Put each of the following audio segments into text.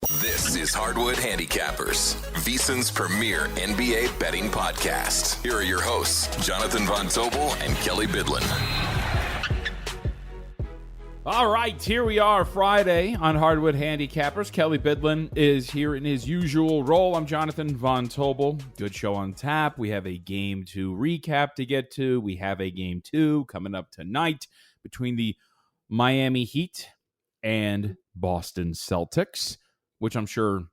This is Hardwood Handicappers, VSiN's premier NBA betting podcast. Here are your hosts, Jonathan Von Tobel and Kelley Bydlon. All right, here we are Friday on Hardwood Handicappers. Kelley Bydlon is here in his usual role. I'm Jonathan Von Tobel. Good show on tap. We have a game to recap to get to. We have a game 2 coming up tonight between the Miami Heat and Boston Celtics, which I'm sure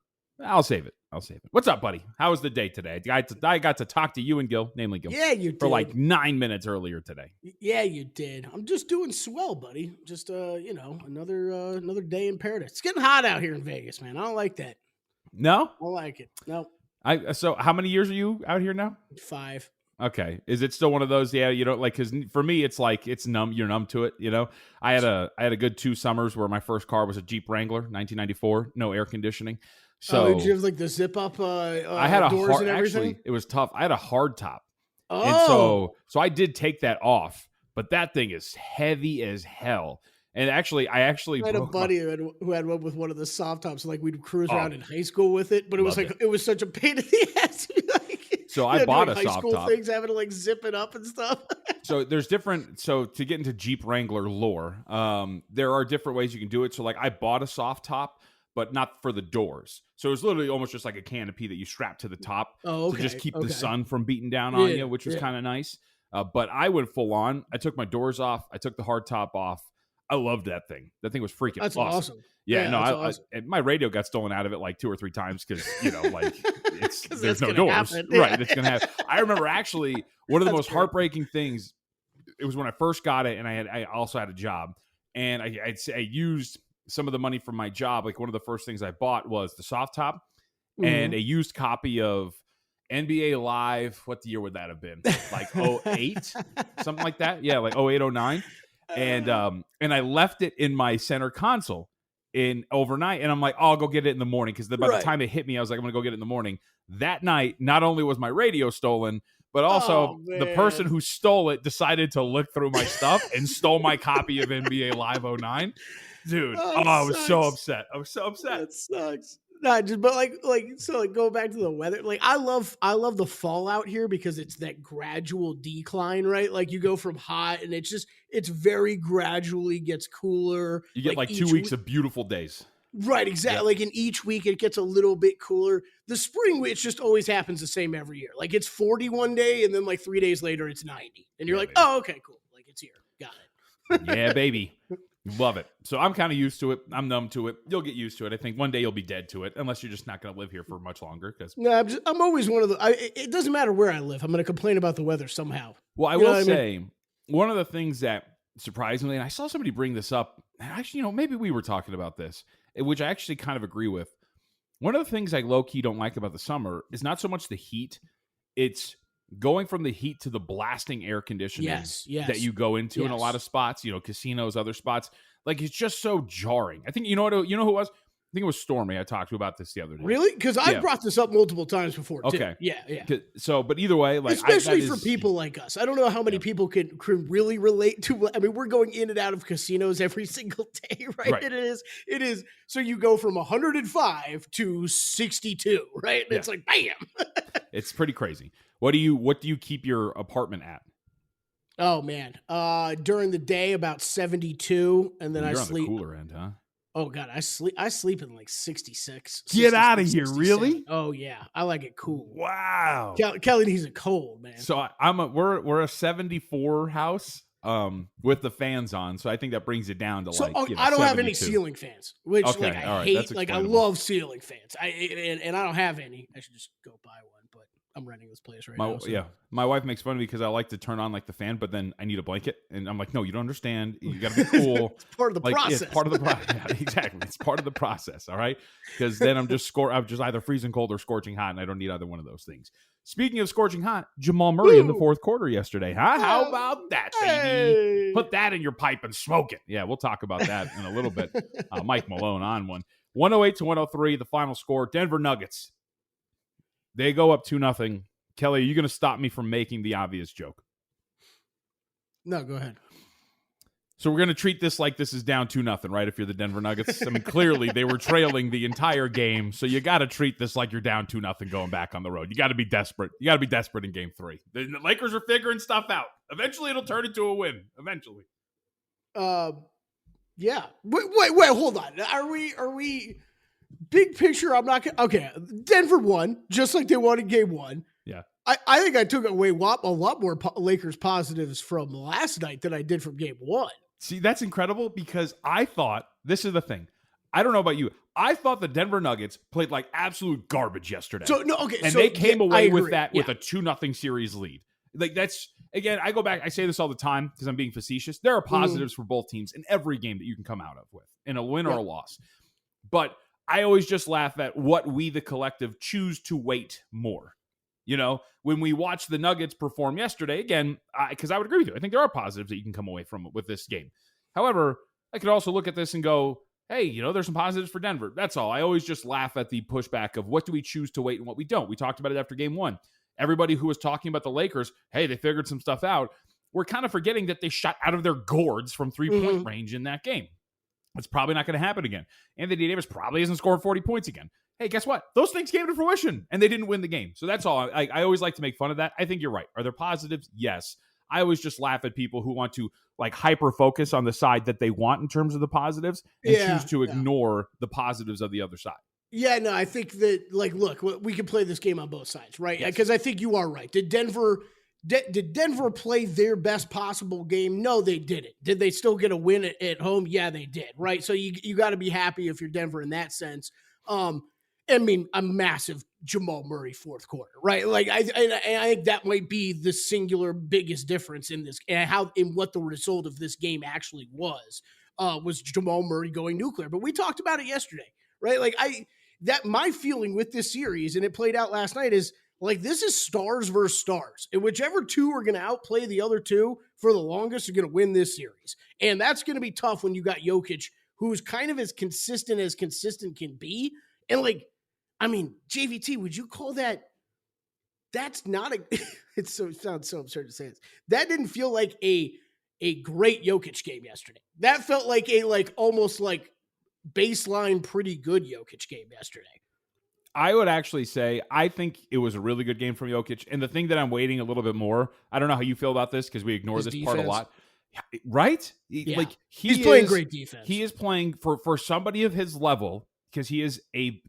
I'll save it. What's up, buddy? How was the day today? I got to talk to you and Gil, namely Gil. Yeah, you did. For like 9 minutes earlier today. Yeah, you did. I'm just doing swell, buddy. Just another day in paradise. It's getting hot out here in Vegas, man. I don't like that. No? I don't like it. No. So how many years are you out here now? 5. Okay. Is it still one of those? Yeah, you don't like, because for me, it's like it's numb. You're numb to it. You know, I had a good 2 summers where my first car was a Jeep Wrangler, 1994, no air conditioning. So did you have like the zip up I had a doors hard, and everything? actually, it was tough. I had a hard top. Oh. And so I did take that off, but that thing is heavy as hell. And I had a buddy who had one with one of the soft tops. Like we'd cruise around in high school with it, but it was like it was such a pain in the ass. So I bought a high soft school top. things, having to like zip it up and stuff. So there's different. So to get into Jeep Wrangler lore, there are different ways you can do it. So like I bought a soft top, but not for the doors. So it was literally almost just like a canopy that you strap to the top to just keep the sun from beating down on you, which was kind of nice. But I went full on. I took my doors off. I took the hard top off. I loved that thing. That thing was freaking awesome. Yeah, no, awesome. My radio got stolen out of it like 2 or 3 times because, like, there's no doors. Happen. Right, it's going to happen. I remember actually one of the most heartbreaking things, it was when I first got it, and I also had a job, and I used some of the money from my job. Like one of the first things I bought was the soft top and a used copy of NBA Live. What the year would that have been? Like 08, something like that. Yeah, like 08, 09. And I left it in my center console in overnight, and I'm like, I'll go get it in the morning, because by the time it hit me, I was like, I'm gonna go get it in the morning. That night, not only was my radio stolen, but also the person who stole it decided to look through my stuff and stole my copy of NBA Live 09. Dude, I was so upset. That sucks. Not just, but go back to the weather. Like I love the fallout here because it's that gradual decline, right? Like you go from hot and it's very gradually gets cooler. You get like 2 weeks of beautiful days. Right, exactly. Yep. Like in each week it gets a little bit cooler. The spring, it just always happens the same every year. Like it's 40 one day and then like 3 days later it's 90. And you're like, baby. Oh, okay, cool. Like it's here. Got it. Yeah, baby. Love it. So I'm kind of used to it. I'm numb to it. You'll get used to it. I think one day you'll be dead to it, unless you're just not going to live here for much longer. No, I'm always one of the. It doesn't matter where I live. I'm going to complain about the weather somehow. Well, I will say one of the things that surprisingly, and I saw somebody bring this up. Actually, maybe we were talking about this, which I actually kind of agree with. One of the things I low key don't like about the summer is not so much the heat; it's going from the heat to the blasting air conditioning that you go into in a lot of spots, casinos, other spots. Like it's just so jarring. I think who it was? I think it was Stormy I talked to about this the other day. Really? Because I've brought this up multiple times before, too. Okay. Yeah. So, but either way, like especially for people like us. I don't know how many people can really relate to. I mean, we're going in and out of casinos every single day, right? It is. So you go from 105 to 62, right? And it's like, bam. It's pretty crazy. What do you keep your apartment at? Oh man. During the day about 72, and then I sleep on the cooler end, huh? Oh god, I sleep in like 66. Get out of here, 67. Really? Oh yeah, I like it cool. Wow. Kelley needs it cold, man. So we're a 74 house with the fans on, so I think that brings it down to I don't 72. Have any ceiling fans, which okay, I hate. Like I love ceiling fans. And I don't have any. I should just go buy one, but I'm renting this place right now. So. Yeah, my wife makes fun of me because I like to turn on like the fan, but then I need a blanket, and I'm like, no, you don't understand. You got to be cool. It's part of the process. It's part of the process. Yeah, exactly. It's part of the process. All right, because then I'm just either freezing cold or scorching hot, and I don't need either one of those things. Speaking of scorching hot, Jamal Murray in the fourth quarter yesterday. Huh? How about that, baby? Hey. Put that in your pipe and smoke it. Yeah, we'll talk about that in a little bit. Mike Malone on one. 108-103, the final score. Denver Nuggets. They go up 2-0. Kelley, are you going to stop me from making the obvious joke? No, go ahead. So we're going to treat this like this is down 2-0, right? If you're the Denver Nuggets. I mean, clearly they were trailing the entire game. So you got to treat this like you're down 2-0 going back on the road. You got to be desperate. You got to be desperate in game 3. The Lakers are figuring stuff out. Eventually it'll turn into a win. Eventually. Yeah. Wait, hold on. Are we big picture? I'm not going to. Okay. Denver won just like they won in game 1. Yeah. I think I took away a lot more Lakers positives from last night than I did from game 1. See, that's incredible because I thought, this is the thing. I don't know about you. I thought the Denver Nuggets played like absolute garbage yesterday. And they came away with that with a 2-0 series lead. Like that's, again, I go back, I say this all the time because I'm being facetious. There are positives for both teams in every game that you can come out of with, in a win or a loss. But I always just laugh at what we, the collective, choose to weight more. You know, when we watched the Nuggets perform yesterday, again, because I would agree with you. I think there are positives that you can come away from with this game. However, I could also look at this and go, hey, you know, there's some positives for Denver. That's all. I always just laugh at the pushback of what do we choose to weight and what we don't. We talked about it after game 1. Everybody who was talking about the Lakers, hey, they figured some stuff out. We're kind of forgetting that they shot out of their gourds from 3-point range in that game. It's probably not going to happen again. Anthony Davis probably isn't scoring 40 points again. Hey, guess what? Those things came to fruition, and they didn't win the game. So that's all. I always like to make fun of that. I think you're right. Are there positives? Yes. I always just laugh at people who want to like hyper-focus on the side that they want in terms of the positives and choose to ignore the positives of the other side. Yeah, no, I think that, like, look, we can play this game on both sides, right? Because I think you are right. Did Denver play their best possible game? No, they didn't. Did they still get a win at home? Yeah, they did, right? So you got to be happy if you're Denver in that sense. I mean, a massive Jamal Murray fourth quarter, right? Like, I think that might be the singular biggest difference in this, and what the result of this game actually was Jamal Murray going nuclear. But we talked about it yesterday, right? Like, my feeling with this series, and it played out last night, is like this is stars versus stars, and whichever two are going to outplay the other two for the longest are going to win this series, and that's going to be tough when you got Jokic, who's kind of as consistent can be, and like. I mean, JVT, would you call that? That's not a. It sounds so absurd to say this. That didn't feel like a great Jokic game yesterday. That felt like almost like baseline pretty good Jokic game yesterday. I would actually say I think it was a really good game from Jokic. And the thing that I'm waiting a little bit more, I don't know how you feel about this because we ignore this part a lot. Right? Yeah. Like he's playing great defense. He is playing for somebody of his level. Because he is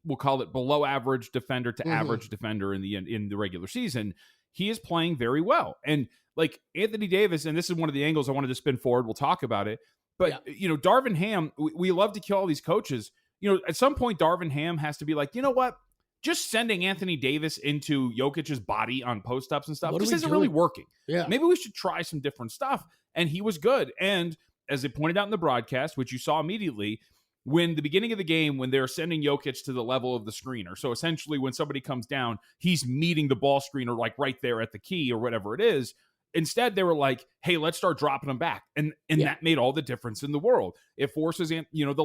we'll call it below average defender to average defender in the regular season. He is playing very well. And like Anthony Davis, and this is one of the angles I wanted to spin forward. We'll talk about it. But, you know, Darvin Ham, we love to kill all these coaches. You know, at some point, Darvin Ham has to be like, you know what? Just sending Anthony Davis into Jokic's body on post-ups and stuff just isn't really working. Yeah. Maybe we should try some different stuff. And he was good. And as they pointed out in the broadcast, which you saw immediately, when the beginning of the game, when they're sending Jokic to the level of the screener. So essentially when somebody comes down, he's meeting the ball screener like right there at the key or whatever it is. Instead, they were like, hey, let's start dropping them back. And that made all the difference in the world. It forces, you know, the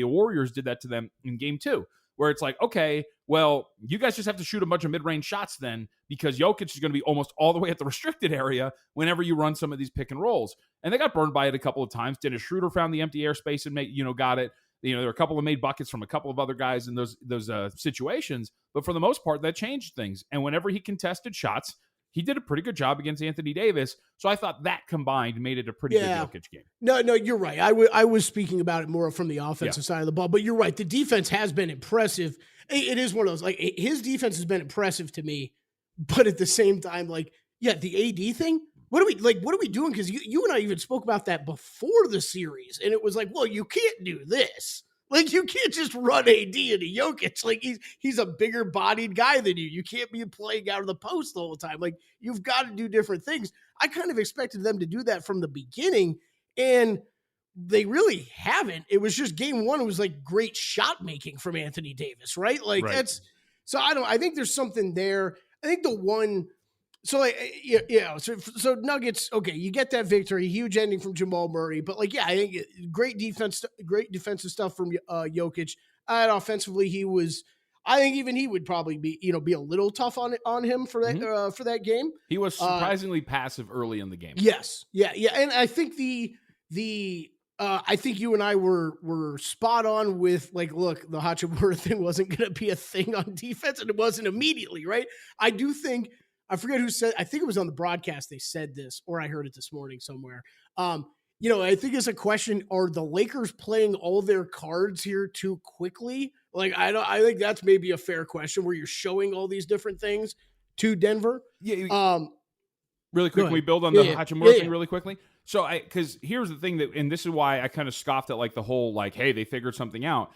Warriors did that to them in game 2, where it's like, okay, well, you guys just have to shoot a bunch of mid-range shots then because Jokic is going to be almost all the way at the restricted area whenever you run some of these pick and rolls. And they got burned by it a couple of times. Dennis Schroeder found the empty airspace and got it. You know, there were a couple of made buckets from a couple of other guys in those situations. But for the most part, that changed things. And whenever he contested shots, he did a pretty good job against Anthony Davis. So I thought that combined made it a pretty good Jokic game. No, you're right. I was speaking about it more from the offensive side of the ball. But you're right. The defense has been impressive. It is one of those, like, his defense has been impressive to me. But at the same time, like, the AD thing, what are we doing? Because you and I even spoke about that before the series. And it was like, well, you can't do this. Like, you can't just run AD into Jokic. Like, he's a bigger bodied guy than you. You can't be playing out of the post the whole time. Like, you've got to do different things. I kind of expected them to do that from the beginning, and they really haven't. It was just game 1. It was like great shot making from Anthony Davis, right? Like, that's so I think there's something there. I think the one. So so Nuggets, okay, you get that victory, huge ending from Jamal Murray, but like, I think great defensive stuff from Jokic. And offensively, I think even he would probably be a little tough on him for that game. He was surprisingly passive early in the game. Yes, yeah, and I think the I think you and I were spot on with like, look, the Hachimura thing wasn't going to be a thing on defense, and it wasn't immediately, right? I do think, I forget who said, I think it was on the broadcast they said this, or I heard it this morning somewhere. I think it's a question, are the Lakers playing all their cards here too quickly? Like, I think that's maybe a fair question where you're showing all these different things to Denver. Yeah. Really quick, can we build on the Hachimura thing really quickly? So because here's the thing and this is why I kind of scoffed at like the whole, like, hey, they figured something out.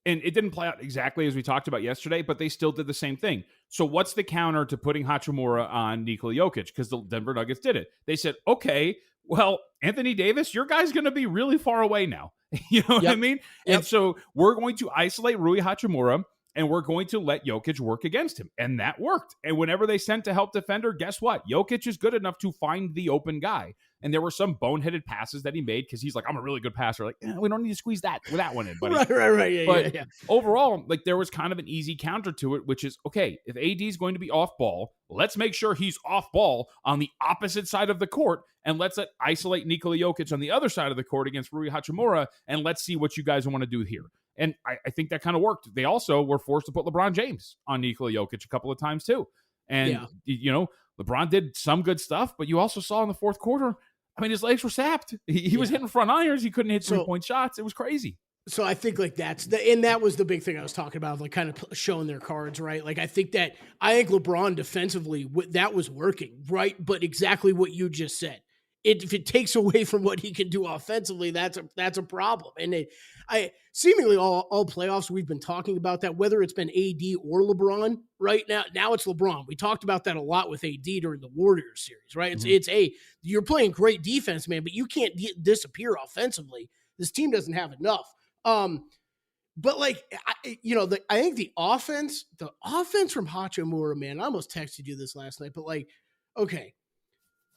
And it didn't play out exactly as we talked about yesterday, but they still did the same thing. So what's the counter to putting Hachimura on Nikola Jokic? Because the Denver Nuggets did it. They said, okay, well, Anthony Davis, your guy's going to be really far away now. You know what I mean? Yep. And so we're going to isolate Rui Hachimura, and we're going to let Jokic work against him. And that worked. And whenever they sent a help defender, guess what? Jokic is good enough to find the open guy. And there were some boneheaded passes that he made because he's like, I'm a really good passer. Like, we don't need to squeeze that one in, buddy. Right. Yeah. Overall, like, there was kind of an easy counter to it, which is, okay, if AD is going to be off ball, let's make sure he's off ball on the opposite side of the court, and let's isolate Nikola Jokic on the other side of the court against Rui Hachimura, and let's see what you guys want to do here. And I think that kind of worked. They also were forced to put LeBron James on Nikola Jokic a couple of times too. And, LeBron did some good stuff, but you also saw in the fourth quarter, I mean, his legs were sapped. He was hitting front irons. He couldn't hit three-point shots. It was crazy. So I think like that was the big thing I was talking about, like kind of showing their cards, right? Like I think LeBron defensively, that was working, right? But exactly what you just said. If it takes away from what he can do offensively, that's a problem. And seemingly all playoffs we've been talking about that, whether it's been AD or LeBron. Right now it's LeBron. We talked about that a lot with AD during the Warriors series, right? Mm-hmm. You're playing great defense, man, but you can't disappear offensively. This team doesn't have enough. But like I think the offense from Hachimura, man, I almost texted you this last night, but like, okay,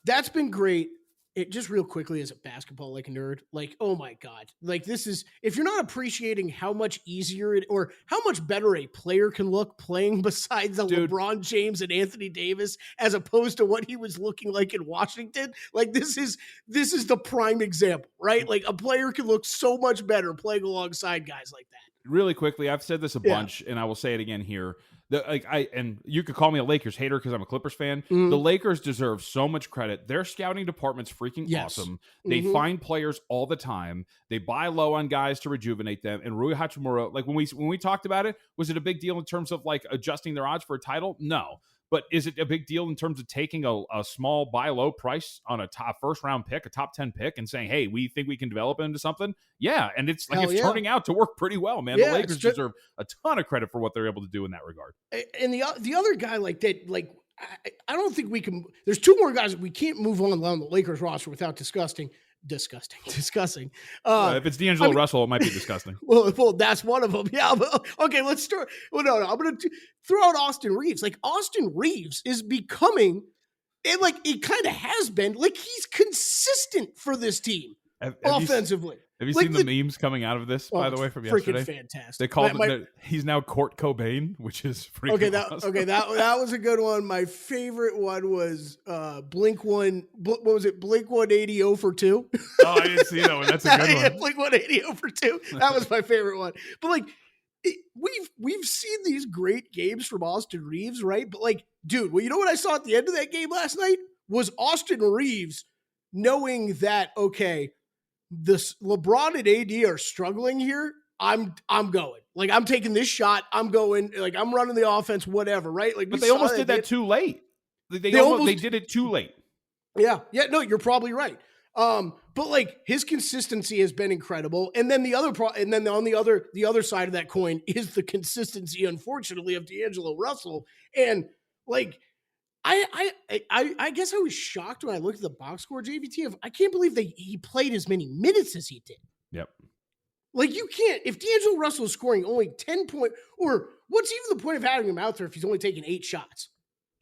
that's been great. It just real quickly as a basketball like nerd, like, oh my God, like this is, if you're not appreciating how much easier or how much better a player can look playing besides LeBron James and Anthony Davis, as opposed to what he was looking like in Washington, like this is the prime example, right? Like a player can look so much better playing alongside guys like that. Really quickly, I've said this a bunch, and I will say it again here. And you could call me a Lakers hater because I'm a Clippers fan. The Lakers deserve so much credit. Their scouting department's freaking awesome. They find players all the time. They buy low on guys to rejuvenate them. And Rui Hachimura, like when we talked about it, was it a big deal in terms of like adjusting their odds for a title? No. But is it a big deal in terms of taking a small buy low price on a top first round pick, a top 10 pick, and saying, hey, we think we can develop into something? Yeah. And it's turning out to work pretty well, man. The Lakers deserve a ton of credit for what they're able to do in that regard. And the other guy like that, like, I don't think we can, there's two more guys that we can't move on the Lakers roster without discussing. If it's D'Angelo Russell, it might be disgusting. Well, that's one of them. Yeah. Okay, let's start. Well, no, I'm going to throw out Austin Reeves. Like Austin Reeves is becoming, and like it kind of has been, like he's consistent for this team offensively. Have you seen the memes coming out of this, by the way, from yesterday? Freaking fantastic. They called he's now Kurt Cobain, which is freaking awesome. That was a good one. My favorite one was Blink 180 0 for 2. Oh, I didn't see that one. That's a good one. Blink 180 0 for 2. That was my favorite one. But like, we've seen these great games from Austin Reeves, right? But like, dude, well, you know what I saw at the end of that game last night was Austin Reeves knowing that, okay, this LeBron and AD are struggling here. I'm going. Like I'm taking this shot. I'm going. Like I'm running the offense. Whatever. Right. Like, but they almost did that too late. They did it too late. Yeah. No, you're probably right. But like his consistency has been incredible. And then on the other side of that coin is the consistency, unfortunately, of D'Angelo Russell. And like, I guess I was shocked when I looked at the box score, JVT. I can't believe he played as many minutes as he did. Yep. Like you can't, if D'Angelo Russell is scoring only 10 points, or what's even the point of having him out there if he's only taking 8 shots?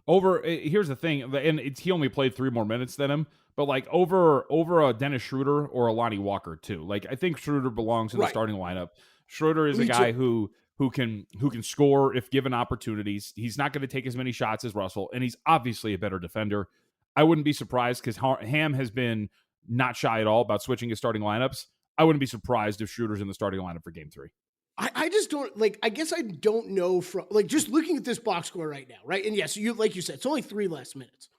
Here's the thing, and he only played 3 more minutes than him, but like over a Dennis Schroeder or a Lonnie Walker too. Like I think Schroeder belongs in the starting lineup. Schroeder is a guy who can score if given opportunities. He's not going to take as many shots as Russell, and he's obviously a better defender. I wouldn't be surprised because Ham has been not shy at all about switching his starting lineups. I wouldn't be surprised if Schroeder's in the starting lineup for game 3. I just don't like, I guess I don't know from like just looking at this box score right now. Right. And yes, like you said, it's only 3 less minutes,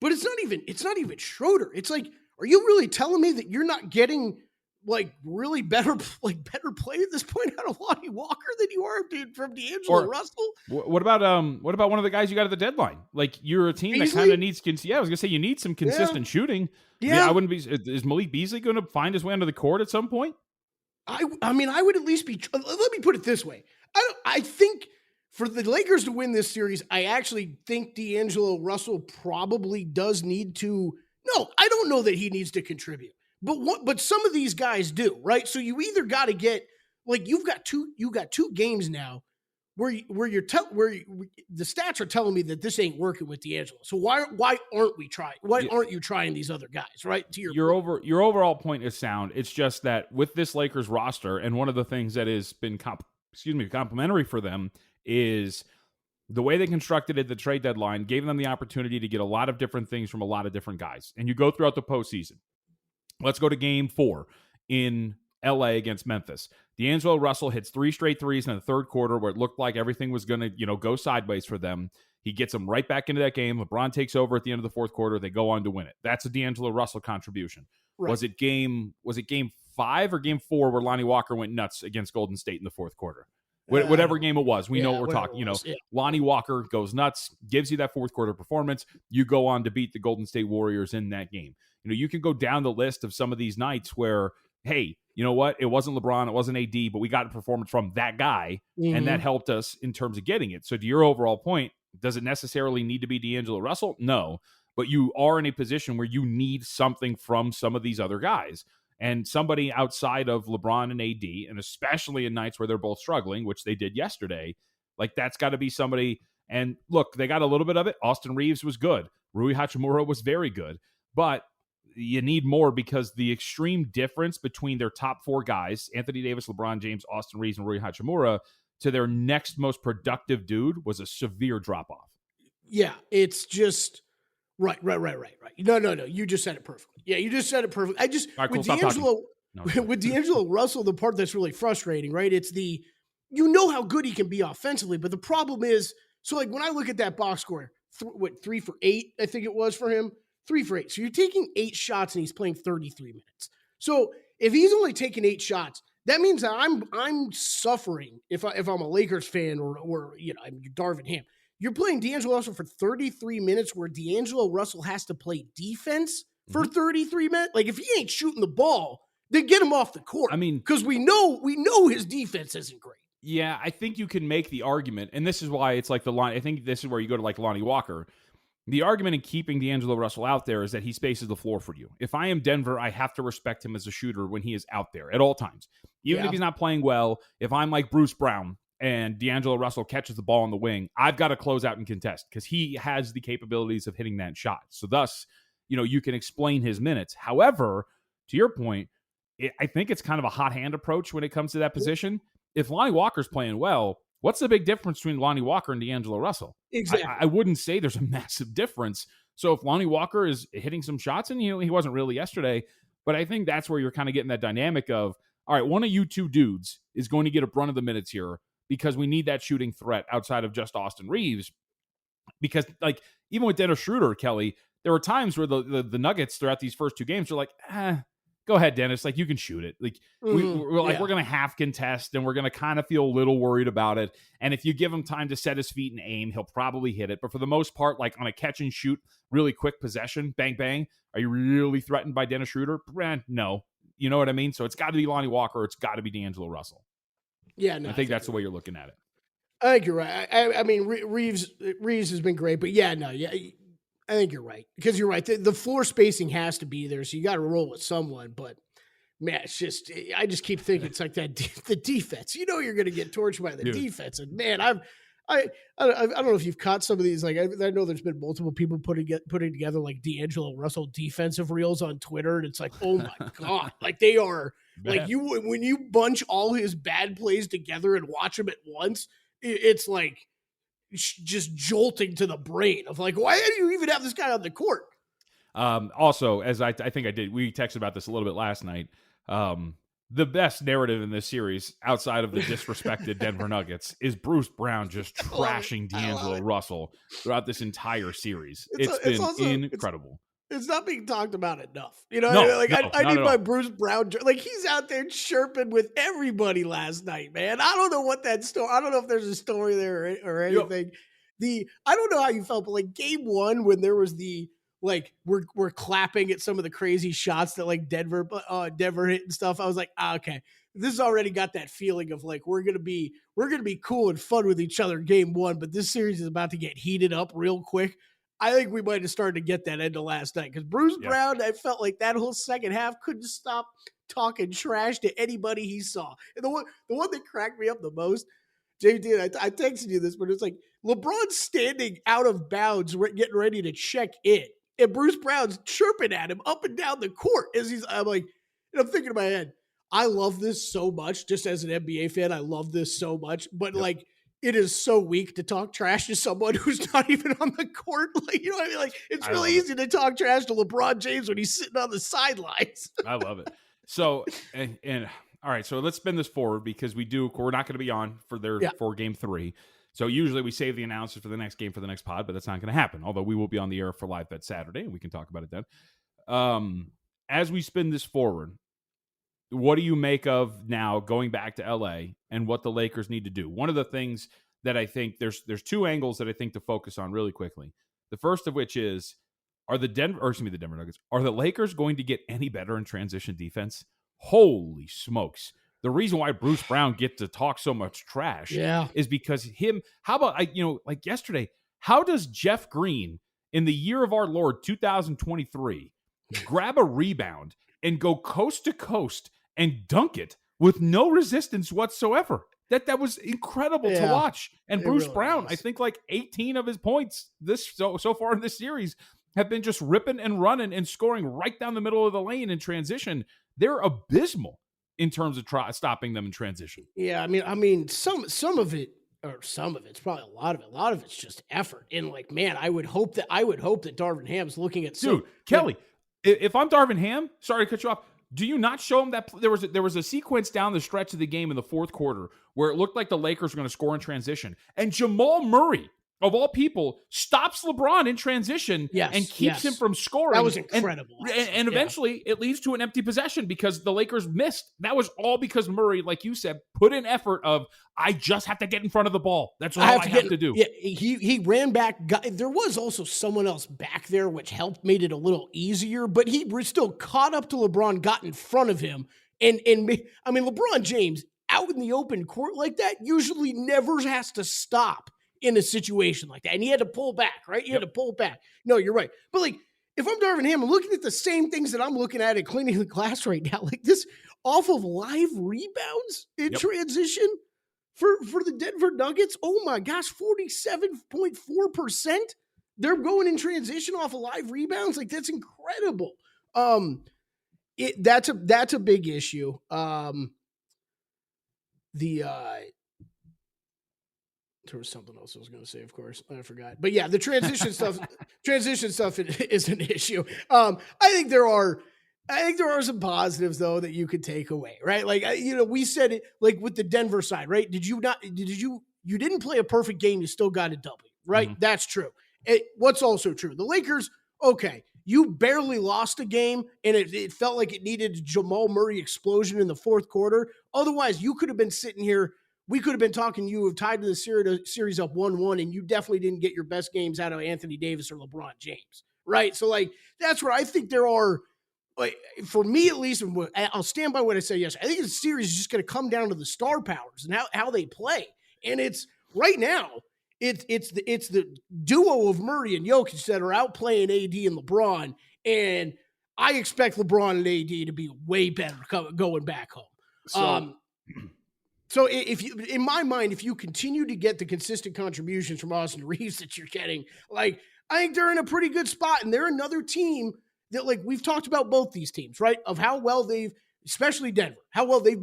but it's not even Schroeder. It's like, are you really telling me that you're not getting like really better play at this point out of Lonnie Walker than you are from D'Angelo Russell? What about one of the guys you got at the deadline? Like, you're a team Beasley? that kind of needs, I was gonna say you need some consistent shooting. Yeah. I wouldn't be. Is Malik Beasley going to find his way onto the court at some point? I mean, I would at least be. Let me put it this way. I think for the Lakers to win this series, I actually think D'Angelo Russell probably does need to. No, I don't know that he needs to contribute, but some of these guys do, right? So you either got to get like you got two games now where the stats are telling me that this ain't working with D'Angelo. So why aren't we trying? Why aren't you trying these other guys? Right? To your overall point is sound. It's just that with this Lakers roster, and one of the things that has been complimentary for them is the way they constructed it, the trade deadline gave them the opportunity to get a lot of different things from a lot of different guys. And you go throughout the postseason. Let's go to game 4 in LA against Memphis. D'Angelo Russell hits 3 straight threes in the third quarter where it looked like everything was going to, go sideways for them. He gets them right back into that game. LeBron takes over at the end of the fourth quarter. They go on to win it. That's a D'Angelo Russell contribution. Right. Was it game 5 or game 4 where Lonnie Walker went nuts against Golden State in the fourth quarter? Whatever game it was, we know what we're talking. Lonnie Walker goes nuts, gives you that fourth quarter performance. You go on to beat the Golden State Warriors in that game. You can go down the list of some of these nights where, hey, you know what? It wasn't LeBron, it wasn't AD, but we got a performance from that guy, and that helped us in terms of getting it. So to your overall point, does it necessarily need to be D'Angelo Russell? No, but you are in a position where you need something from some of these other guys. And somebody outside of LeBron and AD, and especially in nights where they're both struggling, which they did yesterday, like that's got to be somebody. And look, they got a little bit of it. Austin Reeves was good. Rui Hachimura was very good. But you need more because the extreme difference between their top 4 guys, Anthony Davis, LeBron James, Austin Reeves, and Rui Hachimura, to their next most productive dude was a severe drop-off. Yeah, it's just... Right. No. You just said it perfectly. Yeah, you just said it perfectly. I just right, cool, with D'Angelo Russell, the part that's really frustrating, right? It's how good he can be offensively, but the problem is, so like when I look at that box score, 3 for 8, I think it was for him, 3 for 8. So you're taking 8 shots and he's playing 33 minutes. So if he's only taking 8 shots, that means that I'm suffering if I'm a Lakers fan or I'm Darvin Ham. You're playing D'Angelo Russell for 33 minutes where D'Angelo Russell has to play defense for 33 minutes. Like if he ain't shooting the ball, then get him off the court. I mean, because we know his defense isn't great. Yeah, I think you can make the argument, and this is why it's like the line. I think this is where you go to like Lonnie Walker. The argument in keeping D'Angelo Russell out there is that he spaces the floor for you. If I am Denver, I have to respect him as a shooter when he is out there at all times. Even if he's not playing well, if I'm like Bruce Brown and D'Angelo Russell catches the ball on the wing, I've got to close out and contest because he has the capabilities of hitting that shot. So thus, you can explain his minutes. However, to your point, I think it's kind of a hot hand approach when it comes to that position. If Lonnie Walker's playing well, what's the big difference between Lonnie Walker and D'Angelo Russell? Exactly. I wouldn't say there's a massive difference. So if Lonnie Walker is hitting some shots, and he wasn't really yesterday, but I think that's where you're kind of getting that dynamic of, all right, one of you two dudes is going to get a brunt of the minutes here because we need that shooting threat outside of just Austin Reeves. Because like even with Dennis Schroeder, Kelly, there were times where the Nuggets throughout these first 2 games are like, go ahead, Dennis. Like, you can shoot it. Like, we're going to half contest, and we're going to kind of feel a little worried about it. And if you give him time to set his feet and aim, he'll probably hit it. But for the most part, like on a catch and shoot, really quick possession, bang, bang, are you really threatened by Dennis Schroeder? No. You know what I mean? So it's got to be Lonnie Walker. It's got to be D'Angelo Russell. Yeah, no, I think that's the way you're looking at it. I think you're right. I mean, Reeves has been great, but I think you're right because you're right. The floor spacing has to be there, so you got to roll with someone. But man, I just keep thinking it's like that the defense. You're going to get torched by the defense, and man, I don't know if you've caught some of these. Like I know there's been multiple people putting together like D'Angelo Russell defensive reels on Twitter, and it's like, oh my god, like they are like when you bunch all his bad plays together and watch them at once, it's like just jolting to the brain of like, why do you even have this guy on the court? Also, as I think we texted about this a little bit last night. The best narrative in this series, outside of the disrespected Denver Nuggets, is Bruce Brown just trashing D'Angelo Russell throughout this entire series. It's been incredible. It's not being talked about enough. You know, No, I need my Bruce Brown. Like, he's out there chirping with everybody last night, man. I don't know what that story. I don't know if there's a story there or anything. I don't know how you felt, but like game one, when there was we're clapping at some of the crazy shots that like Denver hit and stuff. I was like, okay, this has already got that feeling of like we're gonna be cool and fun with each other game one, but this series is about to get heated up real quick. I think we might have started to get that end of last night because Bruce Brown, I felt like that whole second half couldn't stop talking trash to anybody he saw. And the one that cracked me up the most, JVT, I texted you this, but it's like LeBron's standing out of bounds, getting ready to check in, and Bruce Brown's chirping at him up and down the court I'm thinking in my head, I love this so much. Just as an NBA fan, I love this so much, but like, it is so weak to talk trash to someone who's not even on the court. Like, you know what I mean? Like, it's really easy to talk trash to LeBron James when he's sitting on the sidelines. I love it. So, and all right, so let's spin this forward because we're not going to be on for game 3. So usually we save the announcers for the next game for the next pod, but that's not going to happen. Although we will be on the air for Live Bet Saturday, and we can talk about it then. As we spin this forward, what do you make of now going back to LA and what the Lakers need to do? One of the things that I think there's 2 angles that I think to focus on really quickly. The first of which is, the Denver Nuggets, are the Lakers going to get any better in transition defense? Holy smokes. The reason why Bruce Brown gets to talk so much trash is because how about like yesterday, how does Jeff Green in the year of our Lord 2023 grab a rebound and go coast to coast and dunk it with no resistance whatsoever? That was incredible to watch. And Bruce really Brown, was. I think like 18 of his points so far in this series have been just ripping and running and scoring right down the middle of the lane in transition. They're abysmal in terms of stopping them in transition. Yeah, I mean, some of it, or some of it's probably a lot of it. A lot of it's just effort. And like, man, I would hope that Darvin Ham's looking at Kelly. If I'm Darvin Ham, sorry to cut you off. Do you not show him that there was a sequence down the stretch of the game in the fourth quarter where it looked like the Lakers were going to score in transition, and Jamal Murray, of all people, stops LeBron in transition and keeps him from scoring? That was incredible. And eventually it leads to an empty possession because the Lakers missed. That was all because Murray, like you said, put in effort of, I just have to get in front of the ball. That's all I have to do. Yeah, he ran back. There was also someone else back there, which made it a little easier, but he still caught up to LeBron, got in front of him. And I mean, LeBron James out in the open court like that usually never has to stop in a situation like that. And he had to pull back, right? He had to pull back. No, you're right. But like, if I'm Darvin Ham, I'm looking at the same things that I'm looking at and cleaning the glass right now, like this off of live rebounds in transition for the Denver Nuggets. Oh my gosh, 47.4%. They're going in transition off of live rebounds. Like, that's incredible. That's a big issue. There was something else I was going to say, of course. I forgot. But yeah, the transition stuff is an issue. I think there are some positives though that you could take away, right? Like, we said it like with the Denver side, right? You didn't play a perfect game. You still got a W, right? Mm-hmm. That's true. What's also true, the Lakers, okay, you barely lost a game, and it felt like it needed a Jamal Murray explosion in the fourth quarter. Otherwise, you could have been sitting here. We could have been talking. You have tied to the series up 1-1, and you definitely didn't get your best games out of Anthony Davis or LeBron James, right? So, like, that's where I think there are, like, for me at least, and I'll stand by what I said yesterday. I think the series is just going to come down to the star powers and how they play. And it's right now, it's the duo of Murray and Jokic that are outplaying AD and LeBron, and I expect LeBron and AD to be way better going back home. So if you, in my mind, if you continue to get the consistent contributions from Austin Reeves that you're getting, like, I think they're in a pretty good spot, and they're another team that, like, we've talked about both these teams, right? Of how well they've, especially Denver, how well they've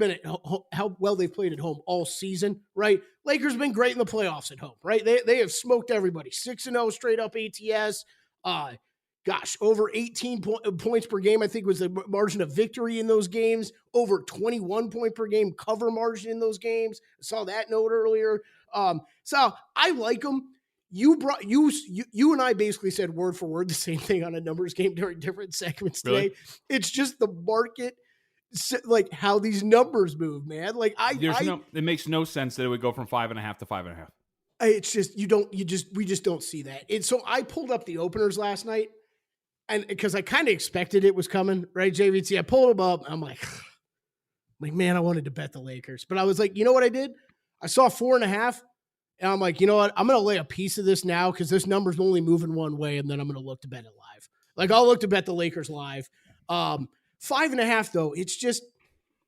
played at home all season, right? Lakers have been great in the playoffs at home, right? They have smoked everybody, 6-0 straight up ATS. over 18 points per game, I think was the margin of victory in those games. Over 21 point per game cover margin in those games. I saw that note earlier. So I like them. You and I basically said word for word the same thing on a numbers game during different segments today. Really? It's just the market, like how these numbers move, man. Like it makes no sense that it would go from 5.5 to 5.5. It's just we just don't see that. And so I pulled up the openers last night, and because I kind of expected it was coming, right? JVT, I pulled them up. I'm like, man, I wanted to bet the Lakers, but I was like, you know what I did? I saw 4.5. And I'm like, you know what? I'm going to lay a piece of this now because this number's only moving one way, and then I'm going to look to bet it live. Like, I'll look to bet the Lakers live. 5.5, though, it's just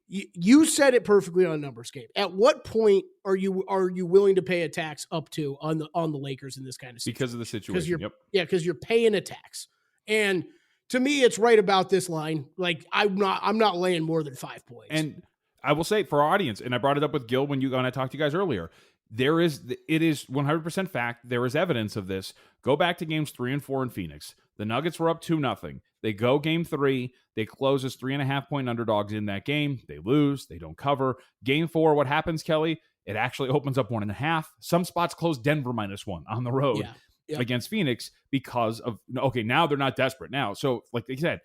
you said it perfectly on a numbers game. At what point are you willing to pay a tax up to on the Lakers in this kind of situation? Because of the situation. Because you're paying a tax. And to me, it's right about this line. Like, I'm not laying more than 5 points. And I will say for our audience, and I brought it up with Gil when I talked to you guys earlier. It is 100% fact. There is evidence of this. Go back to games 3 and 4 in Phoenix. The Nuggets were up 2-0. They go game 3. They close as 3.5 point underdogs in that game. They lose. They don't cover. Game 4, what happens, Kelly? It actually opens up 1.5. Some spots close Denver -1 on the road against Phoenix because of, okay, now they're not desperate now. So like they said,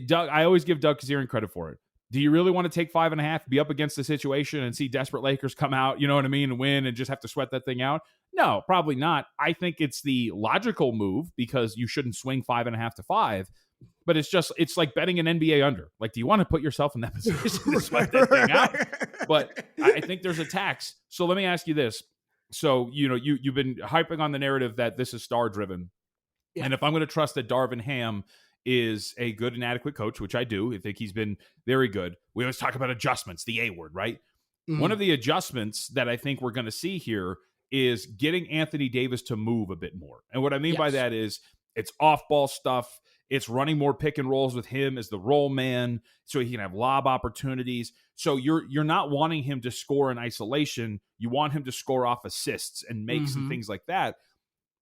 Doug, I always give Doug Kazarian credit for it. Do you really want to take 5.5, be up against the situation and see desperate Lakers come out, you know what I mean, and win and just have to sweat that thing out? No, probably not. I think it's the logical move because you shouldn't swing 5.5 to 5, but it's like betting an NBA under. Like, do you want to put yourself in that position to sweat that thing out? But I think there's a tax. So let me ask you this. So, you've been hyping on the narrative that this is star driven. Yeah. And if I'm going to trust that Darvin Ham is a good and adequate coach, which I do. I think he's been very good. We always talk about adjustments, the A word, right? Mm-hmm. One of the adjustments that I think we're going to see here is getting Anthony Davis to move a bit more. And what I mean by that is it's off-ball stuff. It's running more pick and rolls with him as the roll man so he can have lob opportunities. So you're not wanting him to score in isolation. You want him to score off assists and makes and things like that.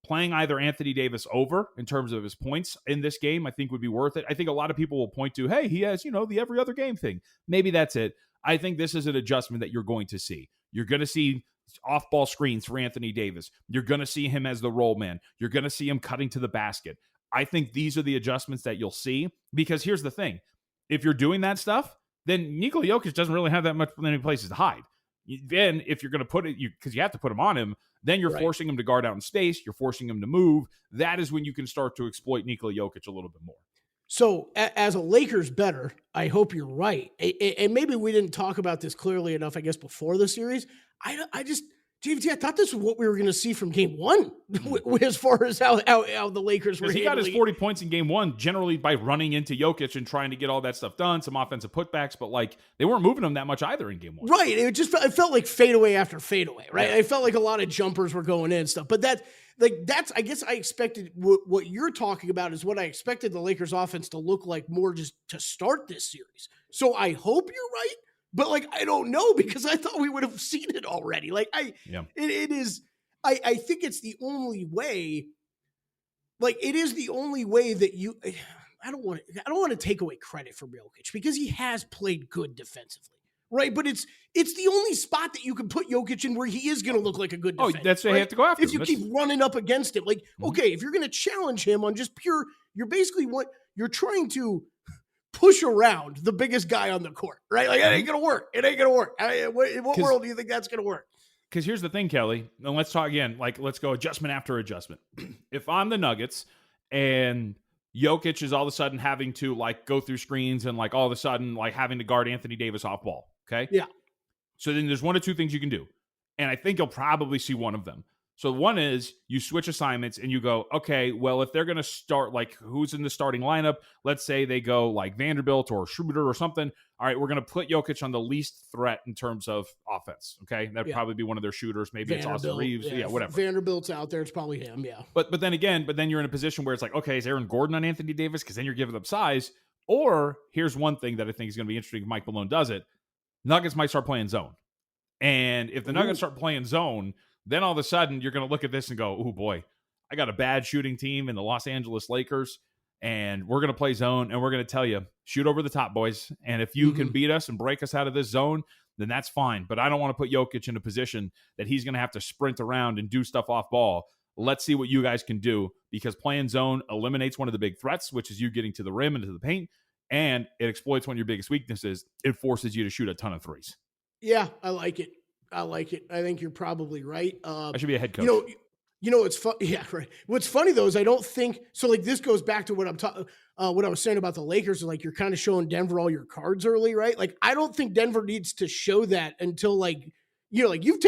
Playing either Anthony Davis over in terms of his points in this game, I think would be worth it. I think a lot of people will point to, hey, he has, the every other game thing. Maybe that's it. I think this is an adjustment that you're going to see. You're going to see off-ball screens for Anthony Davis. You're going to see him as the roll man. You're going to see him cutting to the basket. I think these are the adjustments that you'll see because here's the thing. If you're doing that stuff, then Nikola Jokic doesn't really have that many places to hide. Then if you're going to put it, because you have to put him on him, then you're forcing him to guard out in space. You're forcing him to move. That is when you can start to exploit Nikola Jokic a little bit more. So as a Lakers bettor, I hope you're right. And maybe we didn't talk about this clearly enough, I guess, before the series. JVT, I thought this was what we were going to see from game 1 as far as how the Lakers were. He got his 40 points in game 1 generally by running into Jokic and trying to get all that stuff done, some offensive putbacks, but they weren't moving him that much either in game 1. Right. It felt like fadeaway after fadeaway, right? Yeah. It felt like a lot of jumpers were going in and stuff. But that's I guess I expected what you're talking about is what I expected the Lakers offense to look like more just to start this series. So I hope you're right. But I don't know because I thought we would have seen it already. It is. I think it's the only way. It is the only way that you. I don't want to take away credit from Jokic because he has played good defensively, right? But it's the only spot that you can put Jokic in where he is going to look like a good defender. Oh, that's why you have to go after him. If you keep running up against him, okay, if you're going to challenge him on just pure, you're basically you're trying to push around the biggest guy on the court, right? It ain't going to work. It ain't going to work. In what world do you think that's going to work? Because here's the thing, Kelly, and let's talk again, let's go adjustment after adjustment. If I'm the Nuggets and Jokic is all of a sudden having to go through screens and all of a sudden having to guard Anthony Davis off ball, okay? Yeah. So then there's one of two things you can do. And I think you'll probably see one of them. So one is you switch assignments and you go, okay, well, if they're going to start, who's in the starting lineup? Let's say they go Vanderbilt or Schroeder or something. All right, we're going to put Jokic on the least threat in terms of offense, okay? That'd probably be one of their shooters. Maybe it's Austin Reeves. Yeah, whatever. Vanderbilt's out there. It's probably him, yeah. But then you're in a position where it's okay, is Aaron Gordon on Anthony Davis? Because then you're giving up size. Or here's one thing that I think is going to be interesting if Mike Malone does it. Nuggets might start playing zone. And if the Nuggets start playing zone, then all of a sudden you're going to look at this and go, oh boy, I got a bad shooting team in the Los Angeles Lakers. and we're going to play zone, and we're going to tell you, shoot over the top, boys. And if you can beat us and break us out of this zone, then that's fine. But I don't want to put Jokic in a position that he's going to have to sprint around and do stuff off ball. Let's see what you guys can do, because playing zone eliminates one of the big threats, which is you getting to the rim and to the paint, and it exploits one of your biggest weaknesses. It forces you to shoot a ton of threes. Yeah, I like it. I think you're probably right. I should be a head coach. You know, it's fun. Yeah, right. What's funny though is I don't think so. Like, this goes back to what what I was saying about the Lakers. Like, you're kind of showing Denver all your cards early, right? Like, I don't think Denver needs to show that until you've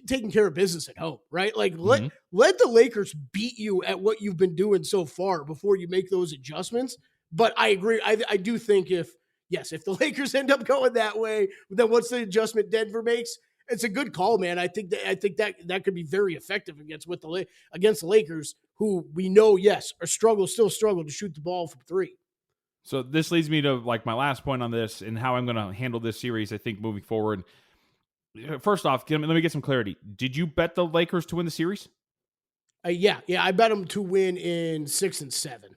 taken care of business at home, right? Like, let the Lakers beat you at what you've been doing so far before you make those adjustments. But I agree. I do think if the Lakers end up going that way, then what's the adjustment Denver makes? It's a good call, man. I think that could be very effective against the Lakers, who we know, still struggle to shoot the ball from three. So this leads me to like my last point on this and how I'm going to handle this series, I think, moving forward. First off, let me get some clarity. Did you bet the Lakers to win the series? Yeah. I bet them to win in 6 and 7.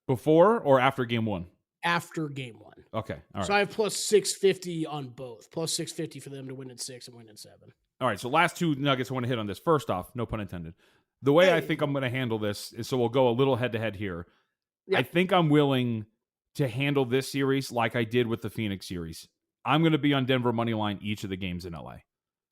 Before or after game 1? After game 1. Okay. All right. So I have plus 650 on both. Plus 650 for them to win in 6 and win in 7. All right. So last two nuggets I want to hit on this. First off, no pun intended. The way I think I'm going to handle this is, so we'll go a little head to head here. Yeah. I think I'm willing to handle this series like I did with the Phoenix series. I'm going to be on Denver money line each of the games in LA.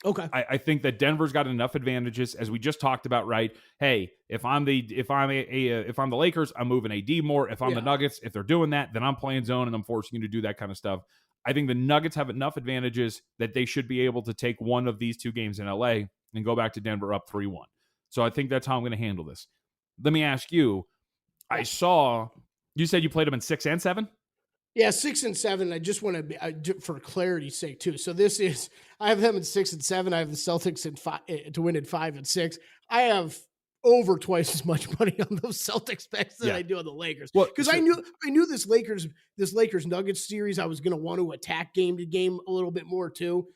Okay. I think that Denver's got enough advantages, as we just talked about, right? Hey, if I'm the Lakers, I'm moving AD more. If I'm the Nuggets, if they're doing that, then I'm playing zone and I'm forcing you to do that kind of stuff. I think the Nuggets have enough advantages that they should be able to take one of these two games in LA and go back to Denver up 3-1. So I think that's how I'm going to handle this. Let me ask you, I saw you said you played them in 6 and 7? Yeah, 6 and 7. I just want to, for clarity's sake, too. So I have them in 6 and 7. I have the Celtics to win in 5 and 6. I have over twice as much money on those Celtics bets than I do on the Lakers. Because I knew this Lakers Nuggets series, I was going to want to attack game to game a little bit more too.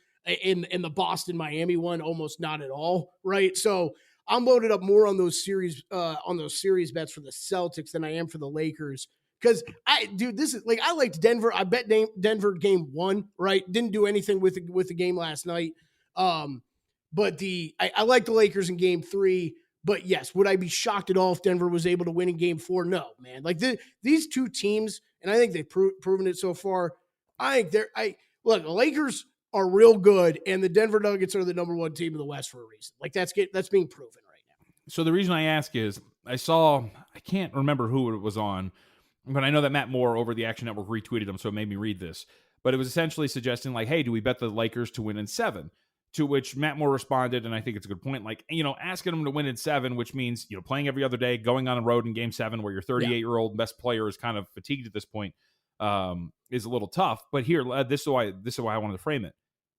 In the Boston Miami one, almost not at all, right? So I'm loaded up more on those series bets for the Celtics than I am for the Lakers. Because I liked Denver. I bet Denver game 1, right? Didn't do anything with the game last night. But I like the Lakers in game 3. But yes, would I be shocked at all if Denver was able to win in game 4? No, man. Like these two teams, and I think they've proven it so far. The Lakers are real good, and the Denver Nuggets are the number 1 team in the West for a reason. Like that's being proven right now. So the reason I ask is I can't remember who it was on, but I know that Matt Moore over the Action Network retweeted him, so it made me read this. But it was essentially suggesting like, hey, do we bet the Lakers to win in 7? To which Matt Moore responded, and I think it's a good point, like, asking them to win in 7, which means, playing every other day, going on the road in game 7 where your 38-year-old best player is kind of fatigued at this point, is a little tough. But here, this is why I wanted to frame it.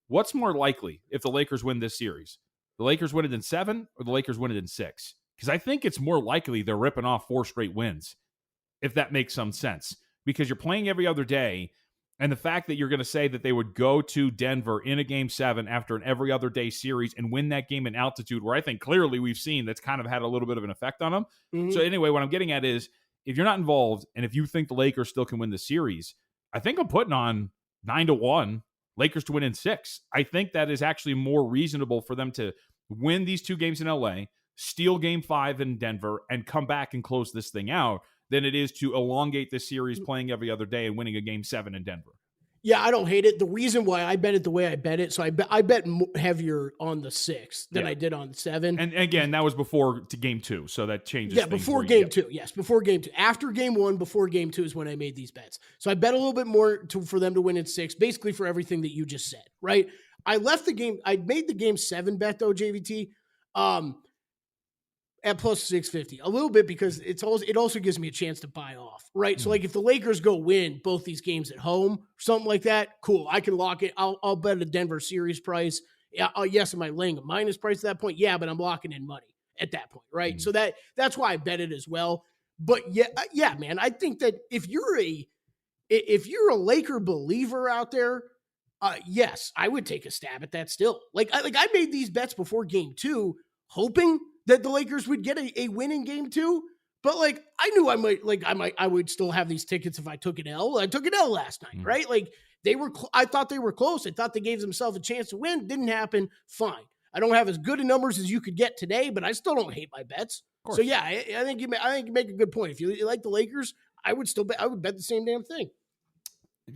What's more likely if the Lakers win this series? The Lakers win it in 7 or the Lakers win it in 6? Because I think it's more likely they're ripping off 4 straight wins, if that makes some sense. Because you're playing every other day, and the fact that you're going to say that they would go to Denver in a game 7 after an every other day series and win that game in altitude, where I think clearly we've seen that's kind of had a little bit of an effect on them. Mm-hmm. So anyway, what I'm getting at is, if you're not involved and if you think the Lakers still can win the series, I think I'm putting on 9-1 Lakers to win in 6. I think that is actually more reasonable for them to win these 2 games in LA, steal game 5 in Denver, and come back and close this thing out than it is to elongate this series playing every other day and winning a game 7 in Denver. Yeah, I don't hate it. The reason why I bet it the way I bet it, so I bet heavier on the 6 than I did on 7. And again, that was before to game 2, so that changes. Yeah, before game 2. Yes, before game 2. After game 1, before game 2 is when I made these bets. So I bet a little bit more for them to win in 6, basically for everything that you just said, right? I made the game 7 bet though, JVT. At plus 650, a little bit, because it also gives me a chance to buy off, right? So like if the Lakers go win both these games at home, something like that, cool. I can lock it. I'll bet a Denver series price. Yeah, yes, am I laying a minus price at that point? Yeah, but I'm locking in money at that point, right? So that's why I bet it as well. But yeah, man, I think that if you're a Laker believer out there, yes, I would take a stab at that still. I made these bets before game 2, hoping that the Lakers would get a win in game 2. But like, I knew I would still have these tickets if I took an L. I took an L last night, right? Like I thought they were close. I thought they gave themselves a chance to win. Didn't happen. Fine. I don't have as good a numbers as you could get today, but I still don't hate my bets. So yeah, I think you make a good point. If you like the Lakers, I would bet the same damn thing.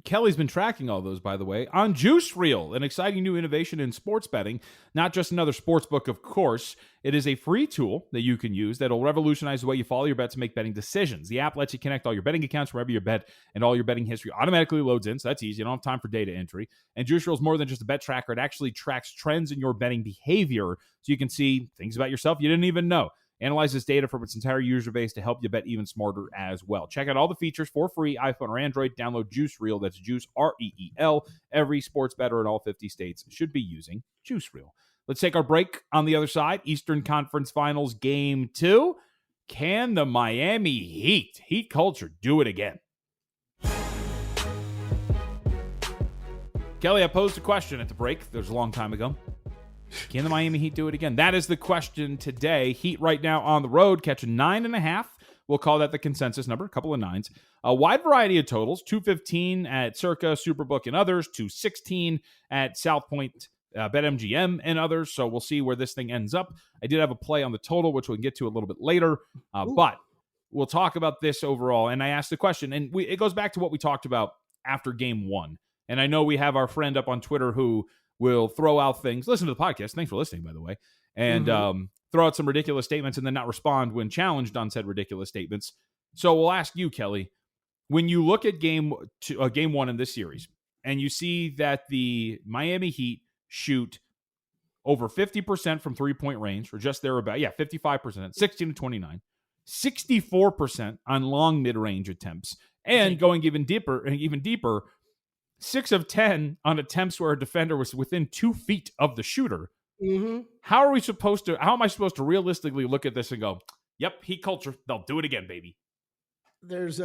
Kelly's been tracking all those, by the way, on Juice Reel, an exciting new innovation in sports betting. Not just another sports book, of course. It is a free tool that you can use that will revolutionize the way you follow your bets and make betting decisions. The app lets you connect all your betting accounts wherever you bet, and all your betting history automatically loads in, so that's easy. You don't have time for data entry. And Juice Reel is more than just a bet tracker. It actually tracks trends in your betting behavior, so you can see things about yourself you didn't even know. Analyzes data from its entire user base to help you bet even smarter as well. Check out all the features for free, iPhone or Android. Download Juice Reel. That's Juice, R-E-E-L. Every sports bettor in all 50 states should be using Juice Reel. Let's take our break. On the other side, Eastern Conference Finals Game 2. Can the Miami Heat culture, do it again? Kelly, I posed a question at the break. That was a long time ago. Can the Miami Heat do it again? That is the question today. Heat right now on the road, catching 9.5. We'll call that the consensus number, a couple of 9s. A wide variety of totals, 215 at Circa, Superbook, and others, 216 at South Point, BetMGM, and others. So we'll see where this thing ends up. I did have a play on the total, which we'll get to a little bit later. But we'll talk about this overall. And I asked the question, and it goes back to what we talked about after Game 1. And I know we have our friend up on Twitter who will throw out things. Listen to the podcast. Thanks for listening, by the way. And throw out some ridiculous statements and then not respond when challenged on said ridiculous statements. So we'll ask you, Kelly, when you look at game 1 in this series and you see that the Miami Heat shoot over 50% from three-point range, or just thereabout, 55%, 16 to 29, 64% on long mid-range attempts, and going even deeper, 6 of 10 on attempts where a defender was within 2 feet of the shooter. Mm-hmm. How am I supposed to realistically look at this and go, yep, Heat culture, they'll do it again, baby? There's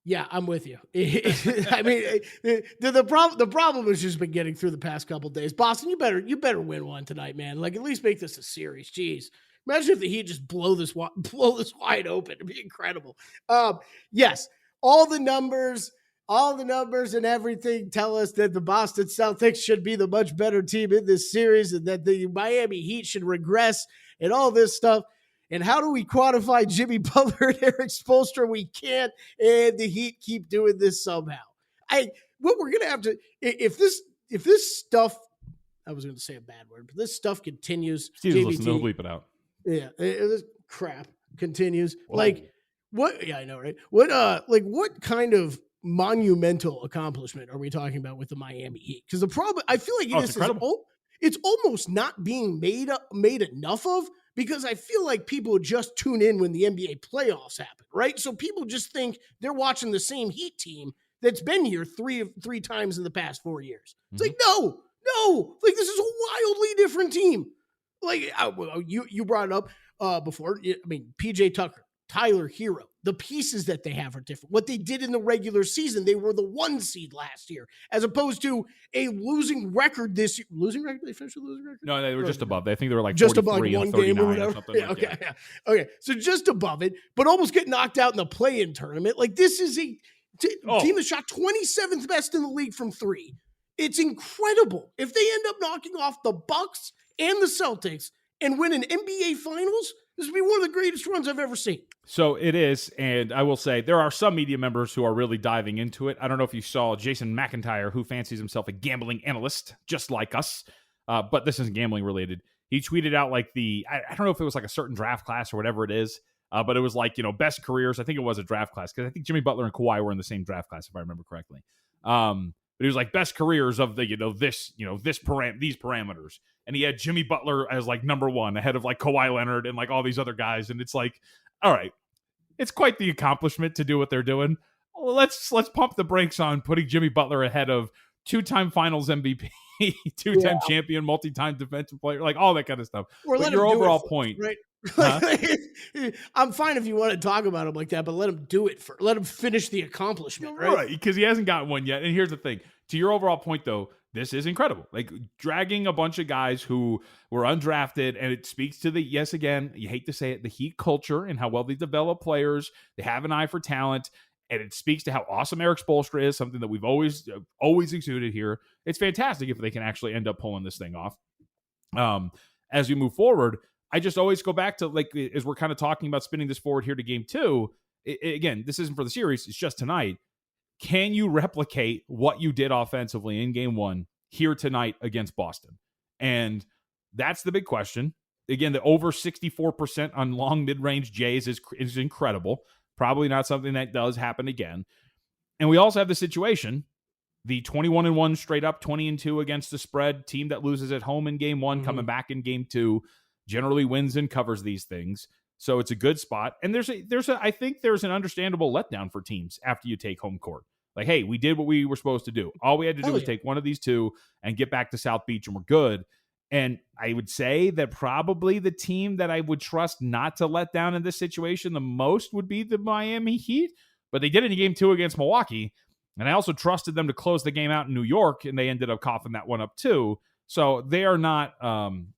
yeah, I'm with you. I mean, the problem has just been getting through the past couple of days. Boston, you better win one tonight, man. Like, at least make this a series. Jeez. Imagine if the Heat just blow this wide open. It'd be incredible. Yes. All the numbers and everything tell us that the Boston Celtics should be the much better team in this series and that the Miami Heat should regress and all this stuff. And how do we quantify Jimmy Butler and Eric Spoelstra? We can't, and the Heat keep doing this somehow. What we're gonna have to, if this stuff, I was gonna say a bad word, but this stuff continues. Steve's listening, he'll bleep it out. Yeah, this crap continues. Whoa. Like what? Yeah, I know, right? What kind of monumental accomplishment are we talking about with the Miami Heat? Because the problem, I feel like it's almost not being made enough of. Because I feel like people just tune in when the NBA playoffs happen, right? So people just think they're watching the same Heat team that's been here three times in the past 4 years. It's like, no, like this is a wildly different team. Like you brought it up before. I mean, PJ Tucker, Tyler Hero, the pieces that they have are different. What they did in the regular season, they were the 1 seed last year, as opposed to a losing record this year. Losing record? They finished with losing record? No, they were just above. I think they were like just above, like 1 game or whatever. Something yeah, okay, yeah. Okay, so just above it, but almost get knocked out in the play-in tournament. Like, this is a team that shot 27th best in the league from 3. It's incredible. If they end up knocking off the Bucks and the Celtics and win an NBA Finals, this would be one of the greatest runs I've ever seen. So it is, and I will say there are some media members who are really diving into it. I don't know if you saw Jason McIntyre, who fancies himself a gambling analyst, just like us, but this isn't gambling related. He tweeted out like I don't know if it was like a certain draft class or whatever it is, but it was like, best careers. I think it was a draft class because I think Jimmy Butler and Kawhi were in the same draft class, if I remember correctly. But it was like best careers of the, these parameters. And he had Jimmy Butler as like number 1 ahead of like Kawhi Leonard and like all these other guys. And it's like, all right, it's quite the accomplishment to do what they're doing. Let's pump the brakes on putting Jimmy Butler ahead of 2-time finals MVP, 2-time champion, multi-time defensive player, like all that kind of stuff. Or but your overall point, right? I'm fine if you want to talk about him like that, but let him do it let him finish the accomplishment, right? Right, because he hasn't gotten one yet. And here's the thing: to your overall point, though, this is incredible. Like dragging a bunch of guys who were undrafted, and it speaks to the, yes, again, you hate to say it, the Heat culture and how well they develop players. They have an eye for talent, and it speaks to how awesome Eric Spoelstra is, something that we've always exuded here. It's fantastic if they can actually end up pulling this thing off. As we move forward, I just always go back to, like, as we're kind of talking about spinning this forward here to game 2, again, this isn't for the series, it's just tonight. Can you replicate what you did offensively in game 1 here tonight against Boston? And that's the big question. Again, the over 64% on long mid-range Jays is incredible. Probably not something that does happen again. And we also have the situation, the 21-1 straight up, 20-2 against the spread team that loses at home in game 1, coming back in game 2, generally wins and covers these things. So it's a good spot. And I think there's an understandable letdown for teams after you take home court. Like, hey, we did what we were supposed to do. All we had to do was take one of these 2 and get back to South Beach, and we're good. And I would say that probably the team that I would trust not to let down in this situation the most would be the Miami Heat. But they did it in game 2 against Milwaukee. And I also trusted them to close the game out in New York, and they ended up coughing that one up too. So they are not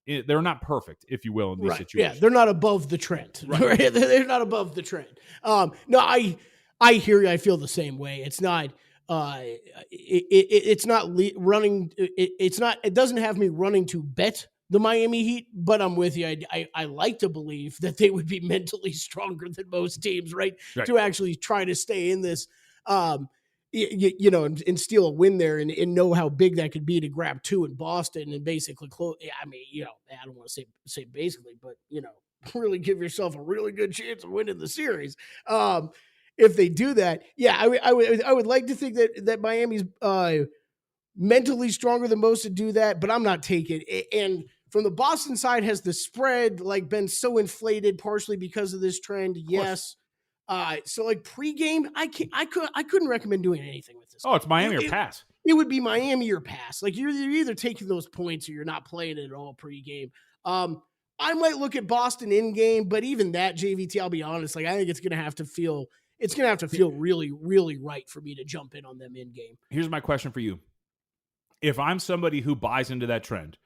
they're not perfect, if you will, in these situations. Yeah, they're not above the trend. Right? They're not above the trend. No, I hear you. I feel the same way. It's not it's not running. It's not. It doesn't have me running to bet the Miami Heat, but I'm with you. I like to believe that they would be mentally stronger than most teams, right? To actually try to stay in this. You know, and steal a win there, and know how big that could be to grab 2 in Boston and basically close. I mean, you know, I don't want to say basically, but, you know, really give yourself a really good chance of winning the series. If they do that, yeah, I would like to think that Miami's mentally stronger than most to do that, but I'm not taking it. And from the Boston side, has the spread like been so inflated partially because of this trend? Yes. So like pregame, I couldn't recommend doing anything with this. Oh, it's Miami or pass. It would be Miami or pass. Like you're either taking those points or you're not playing it at all pregame. I might look at Boston in game, but even that JVT, I'll be honest, like I think it's gonna have to feel really, really right for me to jump in on them in game. Here's my question for you. If I'm somebody who buys into that trend,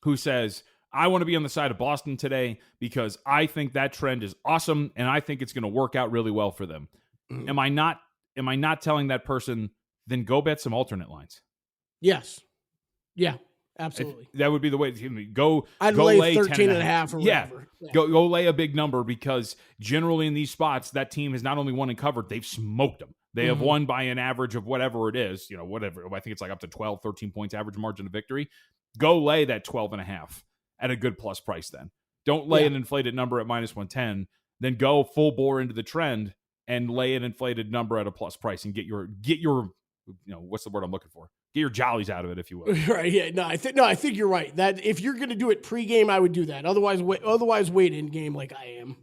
who says, I want to be on the side of Boston today because I think that trend is awesome and I think it's going to work out really well for them. Am I not telling that person, then go bet some alternate lines? Yes. Yeah, absolutely. That would be the way to go. I'd go lay 13.5 or whatever. Yeah. Go lay a big number, because generally in these spots, that team has not only won and covered, they've smoked them. They have won by an average of whatever it is, you know, whatever. I think it's like up to 12, 13 points average margin of victory. Go lay that 12.5. At a good plus price. Then don't lay an inflated number at minus 110, then go full bore into the trend and lay an inflated number at a plus price and get your, you know, what's the word I'm looking for? Get your jollies out of it, if you will. Right. Yeah. No, I think you're right. That if you're going to do it pregame, I would do that. Otherwise wait in game like I am.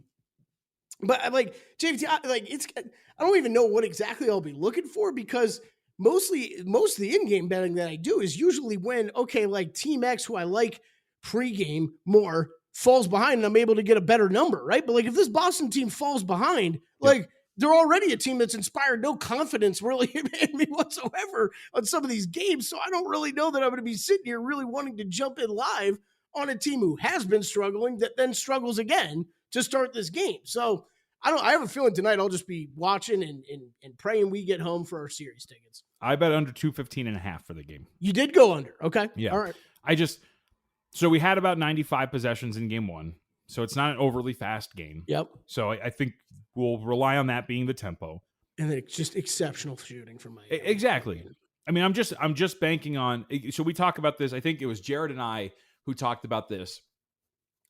But like JVT, I don't even know what exactly I'll be looking for, because most of the in-game betting that I do is usually when, okay, like Team X, who I like pregame more, falls behind and I'm able to get a better number, right? But like if this Boston team falls behind, like they're already a team that's inspired no confidence really in me whatsoever on some of these games. So I don't really know that I'm going to be sitting here really wanting to jump in live on a team who has been struggling that then struggles again to start this game. So I have a feeling tonight I'll just be watching and praying we get home for our series tickets. I bet under 215.5 for the game. You did go under. Okay. Yeah. All right. So we had about 95 possessions in game 1. So it's not an overly fast game. Yep. So I think we'll rely on that being the tempo. And then it's just exceptional shooting from Miami. Exactly. I mean, I'm just banking on. So we talk about this. I think it was Jared and I who talked about this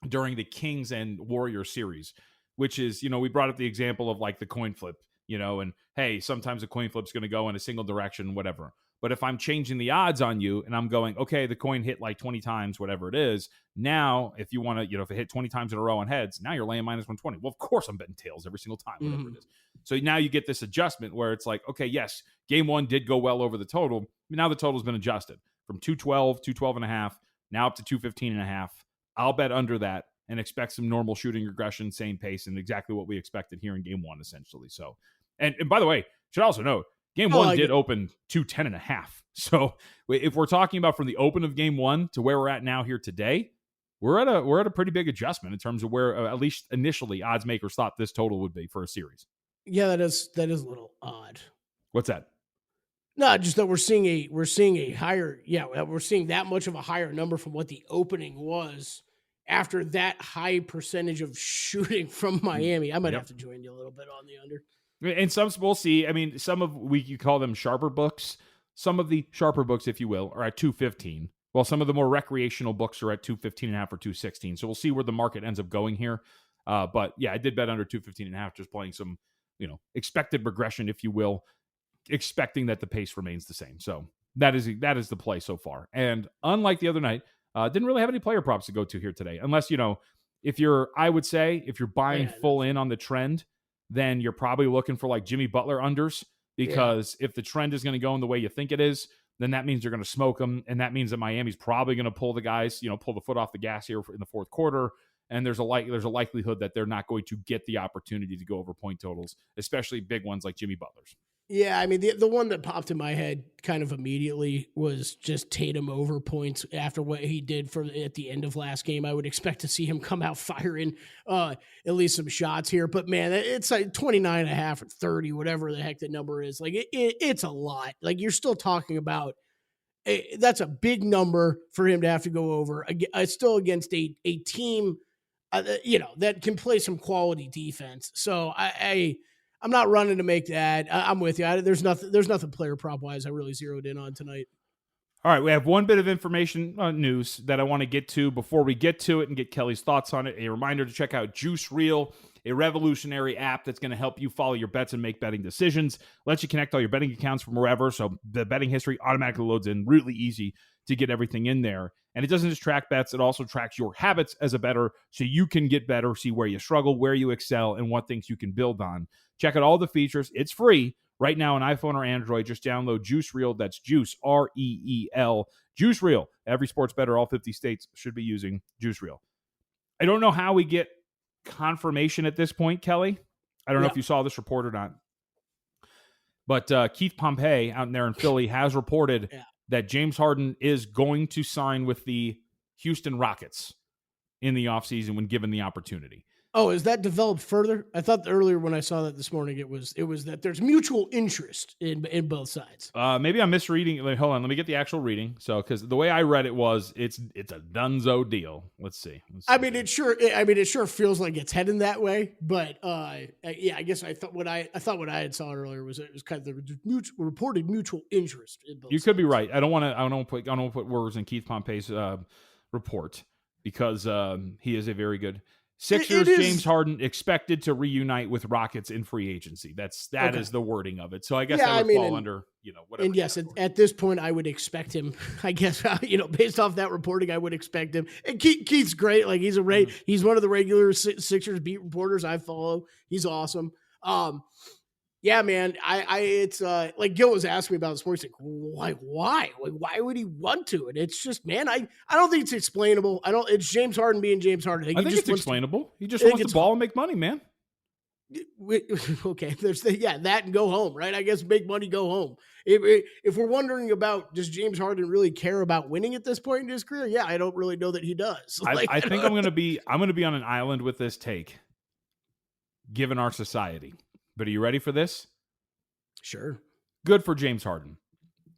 during the Kings and Warriors series, which is, you know, we brought up the example of like the coin flip, you know, and hey, sometimes a coin flip's going to go in a single direction, whatever. But if I'm changing the odds on you and I'm going, okay, the coin hit like 20 times, whatever it is. Now, if you want to, you know, if it hit 20 times in a row on heads, now you're laying minus 120. Well, of course I'm betting tails every single time, whatever it is. So now you get this adjustment where it's like, okay, yes, game 1 did go well over the total. Now the total's been adjusted from 212.5, now up to 215.5. I'll bet under that and expect some normal shooting regression, same pace, and exactly what we expected here in game 1, essentially. So, and by the way, should also note, Game one did open 210.5. So if we're talking about from the open of game one to where we're at now here today, we're at a pretty big adjustment in terms of where at least initially odds makers thought this total would be for a series. Yeah, that is a little odd. What's that? No, just that we're seeing a higher, we're seeing that much of a higher number from what the opening was after that high percentage of shooting from Miami. I might have to join you a little bit on the under. And some we'll see. I mean, you call them sharper books. Some of the sharper books, if you will, are at 215. While some of the more recreational books are at 215.5 or 216. So we'll see where the market ends up going here. But yeah, I did bet under 215.5, just playing some, expected regression, if you will, expecting that the pace remains the same. So that is the play so far. And unlike the other night, didn't really have any player props to go to here today, unless if you're buying full in on the trend, then you're probably looking for like Jimmy Butler unders, because if the trend is going to go in the way you think it is, then that means you're going to smoke them, and that means that Miami's probably going to pull the guys, pull the foot off the gas here in the fourth quarter. And there's a likelihood that they're not going to get the opportunity to go over point totals, especially big ones like Jimmy Butler's. Yeah, I mean, the one that popped in my head kind of immediately was just Tatum over points after what he did at the end of last game. I would expect to see him come out firing at least some shots here. But, man, it's like 29.5 or 30, whatever the heck the number is. Like, it's a lot. Like, you're still talking about that's a big number for him to have to go over. Still against a team, that can play some quality defense. So, I'm not running to make that. I'm with you. There's nothing player prop wise I really zeroed in on tonight. All right, we have one bit of information news that I want to get to before we get to it and get Kelly's thoughts on it. A reminder to check out Juice Reel, a revolutionary app that's going to help you follow your bets and make betting decisions. Lets you connect all your betting accounts from wherever, so the betting history automatically loads in. Really easy to get everything in there. And it doesn't just track bets, it also tracks your habits as a bettor, so you can get better, see where you struggle, where you excel, and what things you can build on. Check out all the features. It's free right now on iPhone or Android. Just download Juice Reel. That's Juice, R-E-E-L. Juice Reel. Every sports bettor, all 50 states, should be using Juice Reel. I don't know how we get confirmation at this point, Kelly. I don't know if you saw this report or not. But Keith Pompey out there in Philly has reported that James Harden is going to sign with the Houston Rockets in the offseason when given the opportunity. Oh, is that developed further? I thought earlier when I saw that this morning, it was that there's mutual interest in both sides. Maybe I'm misreading. Hold on, let me get the actual reading. So, because the way I read it was, it's a dunzo deal. Let's see. I mean, it sure feels like it's heading that way. But I guess I thought what I had saw earlier was it was kind of the reported mutual interest in both. You could be right. I don't want to put words in Keith Pompey's report, because he is a very good. Sixers, James Harden expected to reunite with Rockets in free agency. That is the wording of it. So I guess that would fall under, whatever. And yes, at this point, I would expect him, I guess, based off that reporting, I would expect him. And Keith's great. Like, he's he's one of the regular Sixers beat reporters I follow. He's awesome. Yeah, man, it's like Gil was asking me about this morning. He's like, why? Like, why would he want to? And it's just, man, I don't think it's explainable. It's James Harden being James Harden. I think it's explainable. He just wants the ball and make money, man. Okay, there's that and go home, right? I guess make money, go home. If we're wondering about, does James Harden really care about winning at this point in his career? Yeah, I don't really know that he does. I think I'm gonna be on an island with this take, given our society. But are you ready for this? Sure. Good for James Harden.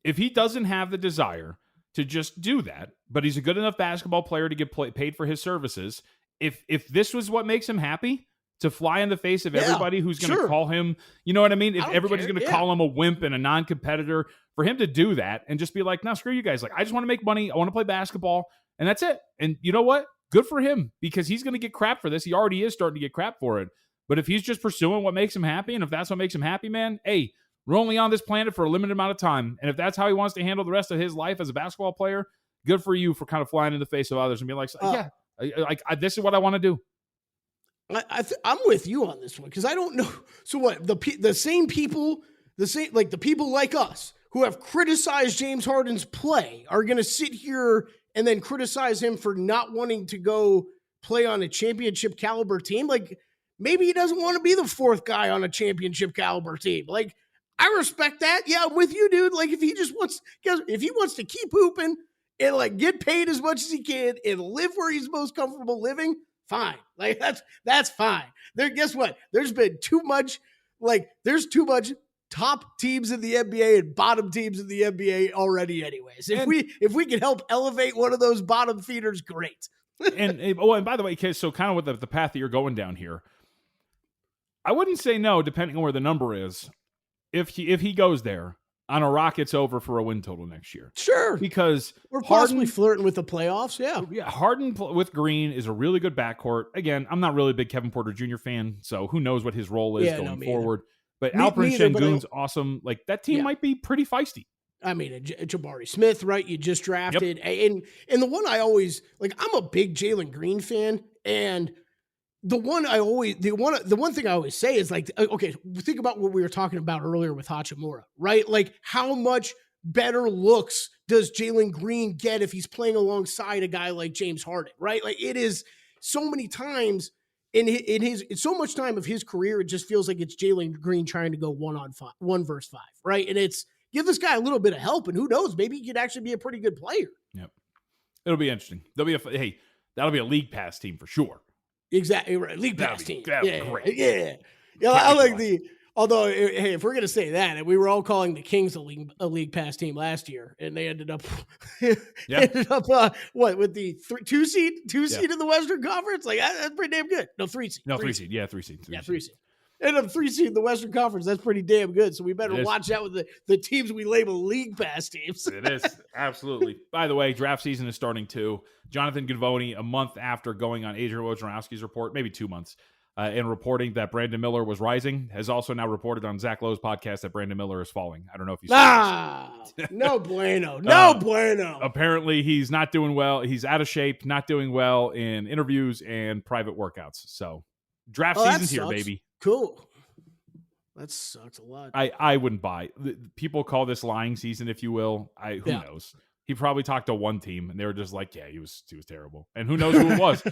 If he doesn't have the desire to just do that, but he's a good enough basketball player to get paid for his services, if this was what makes him happy, to fly in the face of everybody who's going to call him, you know what I mean? If everybody's going to call him a wimp and a non-competitor, for him to do that and just be like, no, screw you guys. Like, I just want to make money. I want to play basketball. And that's it. And you know what? Good for him, because he's going to get crap for this. He already is starting to get crap for it. But if he's just pursuing what makes him happy, and if that's what makes him happy, man, hey, we're only on this planet for a limited amount of time. And if that's how he wants to handle the rest of his life as a basketball player, good for you for kind of flying in the face of others and being like, this is what I want to do. I'm with you on this one, because I don't know. So what, the people like us who have criticized James Harden's play are going to sit here and then criticize him for not wanting to go play on a championship caliber team? Like, maybe he doesn't want to be the fourth guy on a championship caliber team. Like, I respect that. Yeah, I'm with you, dude. Like if he wants to keep hooping and like get paid as much as he can and live where he's most comfortable living, fine. Like that's fine. Guess what? There's too much top teams in the NBA and bottom teams in the NBA already anyways. If we can help elevate one of those bottom feeders, great. and by the way, so kind of with the path that you're going down here, I wouldn't say no, depending on where the number is. If he goes there on a Rockets over for a win total next year. Sure. Because we're possibly flirting with the playoffs. Yeah. Harden with Green is a really good backcourt. Again, I'm not really a big Kevin Porter Jr. fan, so who knows what his role is going forward. But Alperen Sengun's awesome. Like that team might be pretty feisty. I mean, Jabari Smith, right? You just drafted. Yep. And the one I always like, I'm a big Jalen Green fan. And the one thing I always say is like, okay, think about what we were talking about earlier with Hachimura, right? Like how much better looks does Jalen Green get if he's playing alongside a guy like James Harden, right? Like it is so many times in so much time of his career, it just feels like it's Jalen Green trying to go 1 versus 5, right? And it's give this guy a little bit of help, and who knows, maybe he could actually be a pretty good player. Yep, it'll be interesting. That'll be a league pass team for sure. Exactly right. League pass team. Great. Yeah. I like although, hey, if we're going to say that, and we were all calling the Kings a league pass team last year, and they ended up, with the 2 seed in the Western Conference? Like, that's pretty damn good. No, 3 seed. No, 3 seed. Yeah, 3 seed. 3 seed. Ended up 3 seed in the Western Conference. That's pretty damn good. So we better watch out with the teams we label league pass teams. It is. Absolutely. By the way, draft season is starting too. Jonathan Givony, a month after going on Adrian Wojnarowski's report, maybe 2 months, and reporting that Brandon Miller was rising, has also now reported on Zach Lowe's podcast that Brandon Miller is falling. I don't know if you saw this. No bueno. No bueno. Apparently, he's not doing well. He's out of shape, not doing well in interviews and private workouts. So draft season's here, baby. Cool. That sucks a lot. I wouldn't buy. People call this lying season, if you will. Who knows? He probably talked to one team, and they were just like, "Yeah, he was terrible." And who knows who it was?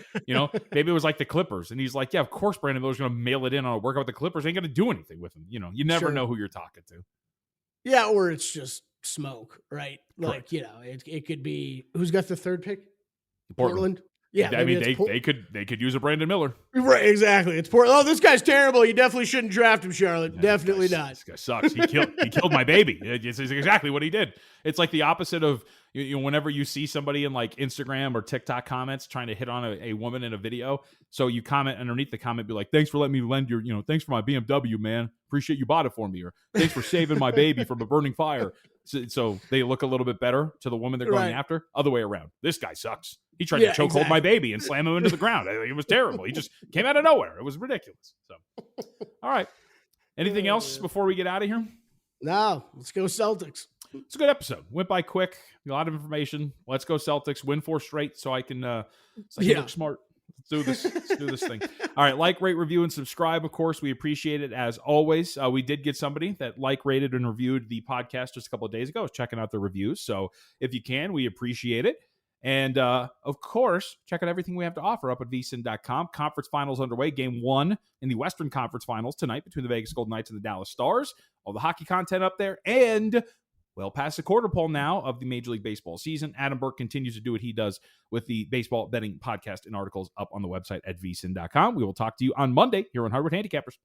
Maybe it was like the Clippers, and he's like, "Yeah, of course, Brandon Miller's going to mail it in on a workout with the Clippers. Ain't going to do anything with him." You never know who you're talking to. Yeah, or it's just smoke, right? Correct. Like it could be who's got the 3rd pick? Portland. Yeah, I mean they could use a Brandon Miller. Right, exactly. It's Portland. Oh, this guy's terrible. You definitely shouldn't draft him, Charlotte. Definitely not. This guy sucks. He killed my baby. It's exactly what he did. It's like the opposite of whenever you see somebody in like Instagram or TikTok comments trying to hit on a woman in a video. So you comment underneath the comment, be like, "Thanks for letting me lend your, thanks for my BMW, man. Appreciate you bought it for me," or "Thanks for saving my baby from a burning fire." So they look a little bit better to the woman they're going after. Other way around. This guy sucks. He tried to chokehold my baby and slam him into the ground. It was terrible. He just came out of nowhere. It was ridiculous. So, all right. Anything else before we get out of here? No. Let's go Celtics. It's a good episode. Went by quick. A lot of information. Let's go Celtics. Win 4 straight so I can look smart. Let's do this thing. All right. Like, rate, review, and subscribe. Of course, we appreciate it as always. We did get somebody that rated, and reviewed the podcast just a couple of days ago. I was checking out the reviews. So if you can, we appreciate it. And, of course, check out everything we have to offer up at vsin.com. Conference finals underway. Game 1 in the Western Conference Finals tonight between the Vegas Golden Knights and the Dallas Stars. All the hockey content up there. And well past the quarter pole now of the Major League Baseball season. Adam Burke continues to do what he does with the baseball betting podcast and articles up on the website at vsin.com. We will talk to you on Monday here on Hardwood Handicappers.